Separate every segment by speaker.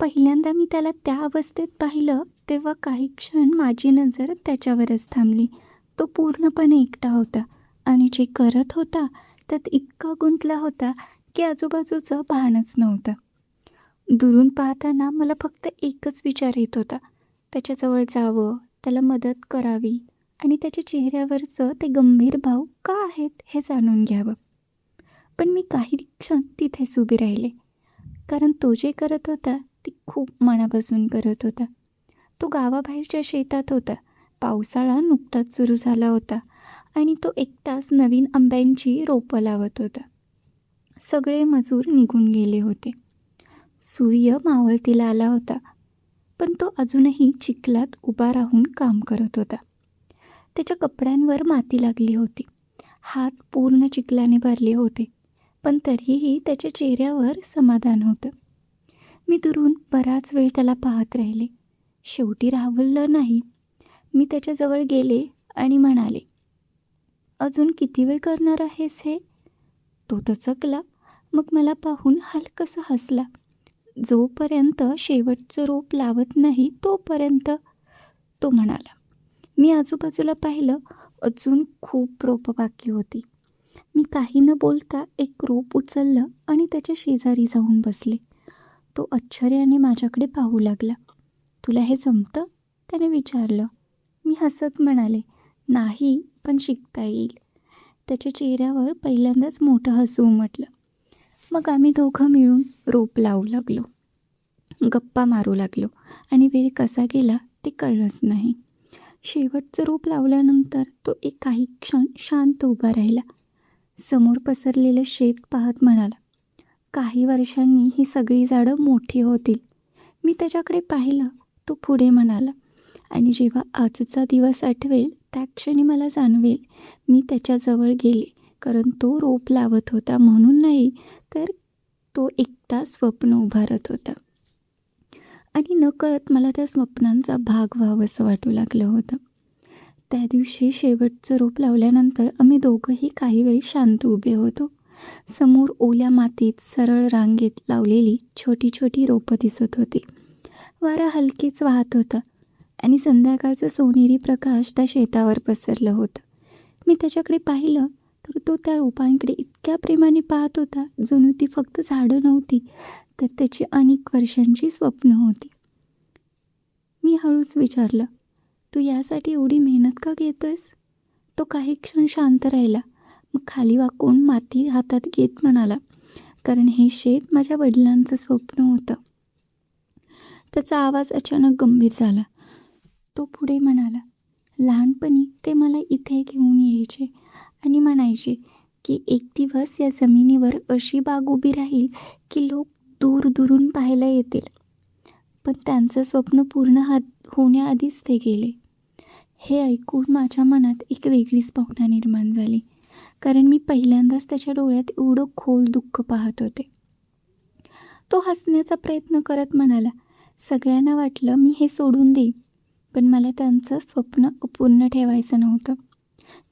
Speaker 1: पहिल्यांदा मी त्याला त्या अवस्थेत पाहिलं तेव्हा काही क्षण माझी नजर त्याच्यावरच थांबली. तो पूर्णपणे एकटा होता आणि जे करत होता त्यात इतका गुंतला होता की आजूबाजूचं भानच नव्हतं. दुरून पाहताना मला फक्त एकच विचार येत होता, त्याच्याजवळ जावं, त्याला मदत करावी आणि त्याच्या चेहऱ्यावरचं ते गंभीर भाव का आहेत हे जाणून घ्यावं. पण मी काही क्षण तिथेच उभी राहिले, कारण तो जे करत होता ते खूप मनापासून करत होता. तो गावाबाहेरच्या शेतात होता. पावसाळा नुकताच सुरू झाला होता आणि तो एकटाच नवीन आंब्यांची रोपं लावत होता. सगळे मजूर निघून गेले होते. सूर्य मावळतीला आला होता, पण तो अजूनही चिखलात उभा राहून काम करत होता. त्याच्या कपड्यांवर माती लागली होती. हात पूर्ण चिखलाने भरले होते, पण तरीही त्याच्या चेहऱ्यावर समाधान होतं. मी दुरून बराच वेळ त्याला पाहत राहिले. शेवटी राहवलं नाही. मी त्याच्याजवळ गेले आणि म्हणाले, अजून किती वेळ करणार आहेस हे? तो दचकला. मग मला पाहून हलकंसं हसला. जोपर्यंत शेवटचं रोप लावत नाही तोपर्यंत, तो म्हणाला. मी आजूबाजूला पाहिलं. अजून खूप रोपं बाकी होती. मी काही न बोलता एक रोप उचललं आणि त्याच्या शेजारी जाऊन बसले. तो आश्चर्याने माझ्याकडे पाहू लागला. तुला हे जमतं? त्याने विचारलं. मी हसत म्हणाले, नाही, पण शिकता येईल. त्याच्या चेहऱ्यावर पहिल्यांदाच मोठं हसू उमटलं. मग आम्ही दोघं मिळून रोप लावू लागलो, गप्पा मारू लागलो आणि वेळ कसा गेला ते कळलंच नाही. शेवटचं रोप लावल्यानंतर तो एक काही क्षण शांत उभा राहिला. समोर पसरलेलं शेत पाहत म्हणाला, काही वर्षांनी ही सगळी झाडं मोठी होतील. मी त्याच्याकडे पाहिलं. तो पुढे म्हणाला, आणि जेव्हा आजचा दिवस आठवेल त्या क्षणी मला जाणवेल मी त्याच्याजवळ गेले, कारण तो रोप लावत होता म्हणून नाही, तर तो एकटा स्वप्न उभारत होता. आणि नकळत मला त्या स्वप्नांचा भाग व्हावंसं वाटू लागलं होतं. त्या दिवशी शेवटचं रोप लावल्यानंतर आम्ही दोघंही काही वेळ शांत उभे होतो. समोर ओल्या मातीत सरळ रांगेत लावलेली छोटी छोटी रोपं दिसत होती. वारा हलकेच वाहत होता आणि संध्याकाळचं सोनेरी प्रकाश त्या शेतावर पसरलं होतं. मी त्याच्याकडे पाहिलं तर तो त्या रोपांकडे इतक्या प्रेमाने पाहत होता जणू ती फक्त झाडं नव्हती, तर त्याची अनेक वर्षांची स्वप्न होती. मी हळूच विचारलं, तू यासाठी एवढी मेहनत का घेतोयस? तो काही क्षण शांत राहिला. मग खाली वाकून माती हातात घेत म्हणाला, कारण हे शेत माझ्या वडिलांचं स्वप्न होतं. त्याचा आवाज अचानक गंभीर झाला. तो पुढे म्हणाला, लहानपणी ते मला इथे घेऊन यायचे आणि म्हणायचे की एक दिवस या जमिनीवर अशी बाग उभी राहील की लोक दूर दूरून पाहायला येतील. पण त्यांचं स्वप्न पूर्ण होण्याआधीच ते गेले. हे ऐकून माझ्या मनात एक वेगळीच भावना निर्माण झाली, कारण मी पहिल्यांदाच त्याच्या डोळ्यात एवढं खोल दुःख पाहत होते. तो हसण्याचा प्रयत्न करत म्हणाला, सगळ्यांना वाटलं मी हे सोडून देईन, पण मला त्यांचं स्वप्न अपूर्ण ठेवायचं नव्हतं.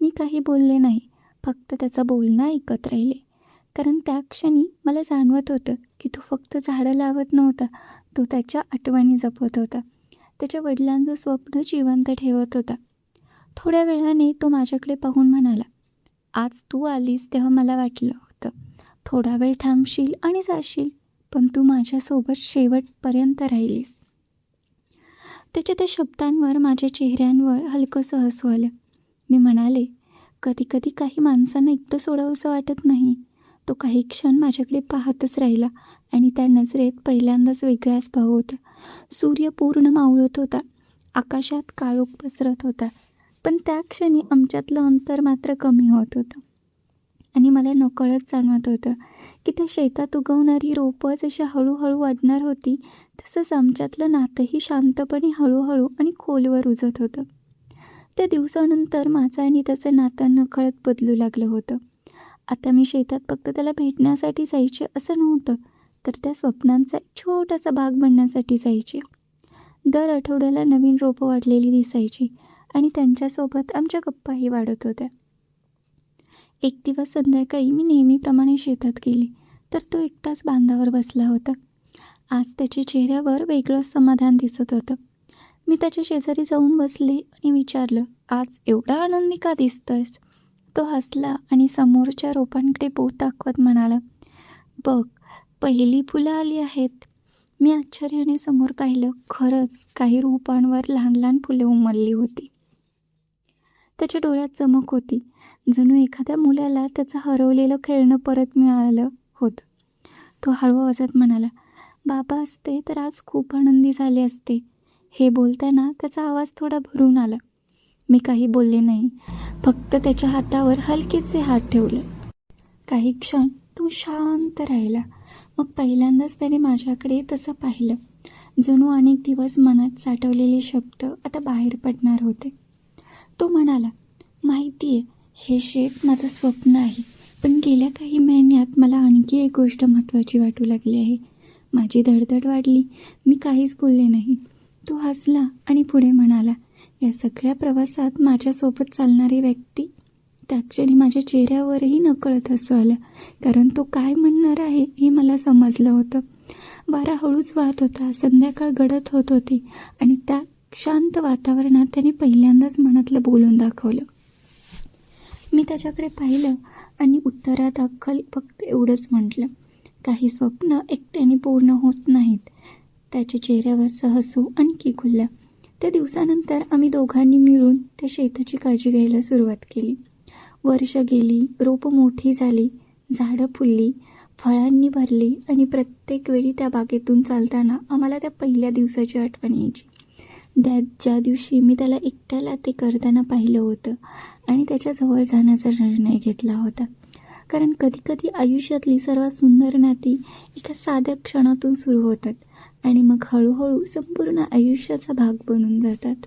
Speaker 1: मी काही बोलले नाही, फक्त त्याचं बोलणं ऐकत राहिले, कारण त्या क्षणी मला जाणवत होतं की तो फक्त झाडं लावत नव्हता, तो त्याच्या आठवणी जपत होता, त्याच्या वडिलांचं स्वप्न जिवंत ठेवत होता. थोड्या वेळाने तो माझ्याकडे पाहून म्हणाला, आज तू आलीस तेव्हा मला वाटलं होतं थोडा वेळ थांबशील आणि जाशील, पण तू माझ्यासोबत शेवटपर्यंत राहिलीस. त्याच्या त्या शब्दांवर माझ्या चेहऱ्यांवर हलकंसं हसू आलं. मी म्हणाले, कधी कधी काही माणसांना एकटं सोडावंसं वाटत नाही. तो काही क्षण माझ्याकडे पाहतच राहिला आणि त्या नजरेत पहिल्यांदाच वेगळाच भाव होता. सूर्य पूर्ण मावळत होता, आकाशात काळोख पसरत होता, पण त्या क्षणी आमच्यातलं अंतर मात्र कमी होत होतं. आणि मला नकळत जाणवत होतं की त्या शेतात उगवणारी रोपं जशी हळूहळू वाढणार होती, तसंच आमच्यातलं नातंही शांतपणे हळूहळू आणि खोलवर रुजत होतं. त्या दिवसानंतर माझं आणि त्याचं नातं नकळत बदलू लागलं होतं. आता मी शेतात फक्त त्याला भेटण्यासाठी जायचे असं नव्हतं, तर त्या स्वप्नांचा एक छोटासा भाग बनण्यासाठी जायचे. दर आठवड्याला नवीन रोपं वाढलेली दिसायची आणि त्यांच्यासोबत आमच्या गप्पाही वाढत होत्या. एक दिवस संध्याकाळी मी नेहमीप्रमाणे शेतात गेले, तर तो एकटाच बांधावर बसला होता. आज त्याच्या चेहऱ्यावर वेगळंच समाधान दिसत होतं. मी त्याच्या शेजारी जाऊन बसले आणि विचारलं, आज एवढा आनंदी का दिसतोयस? तो हसला आणि समोरच्या रोपांकडे बोट दाखवत म्हणाला, बघ, पहिली फुलं आली आहेत. मी आश्चर्याने समोर पाहिलं. खरंच काही रोपांवर लहान लहान फुलं उमलली होती. त्याच्या डोळ्यात चमक होती, जणू एखाद्या मुलाला त्याचं हरवलेलं खेळणं परत मिळालं होतं. तो हळू आवाजात म्हणाला, बाबा असते तर आज खूप आनंदी झाले असते. हे बोलताना त्याचा आवाज थोडा भरून आला. मी काही बोलले नाही, फक्त त्याच्या हातावर हलकेसे हात ठेवले. काही क्षण तो शांत राहिला. मग पहिल्यांदाच त्याने माझ्याकडे तसं पाहिलं, जणू अनेक दिवस मनात साठवलेले शब्द आता बाहेर पडणार होते. तो म्हणाला, माहिती आहे, हे शेत माझं स्वप्न आहे, पण गेल्या काही महिन्यात मला आणखी एक गोष्ट महत्त्वाची वाटू लागली आहे. माझी धडधड वाढली. मी काहीच बोलले नाही. तो हसला आणि पुढे म्हणाला, या सगळ्या प्रवासात माझ्यासोबत चालणारी व्यक्ती. त्या क्षणी माझ्या चेहऱ्यावरही नकळत हसू आलं, कारण तो काय म्हणणार आहे हे मला समजलं होतं. वारा हळूच वाहत होता, संध्याकाळ गडद होत होती आणि त्या शांत वातावरणात त्याने पहिल्यांदाच मनातलं बोलून दाखवलं. मी त्याच्याकडे पाहिलं आणि उत्तरात अक्कल फक्त एवढंच म्हटलं, काही स्वप्न एकट्याने पूर्ण होत नाहीत. त्याच्या चेहऱ्यावरचं हसू आणखी खुललं. त्या दिवसानंतर आम्ही दोघांनी मिळून त्या शेताची काळजी घ्यायला सुरुवात केली. वर्ष गेली, रोपं मोठी झाली, झाडं फुलली, फळांनी भरली आणि प्रत्येक वेळी त्या बागेतून चालताना आम्हाला त्या पहिल्या दिवसाची आठवण यायची. ज्या दिवशी मी त्याला एकट्याला ते करताना पाहिलं होतं आणि त्याच्याजवळ जाण्याचा निर्णय घेतला होता. कारण कधीकधी आयुष्यातली सर्वात सुंदर नाती एका साध्या क्षणातून सुरू होतात आणि मग हळूहळू संपूर्ण आयुष्याचा भाग बनून जातात.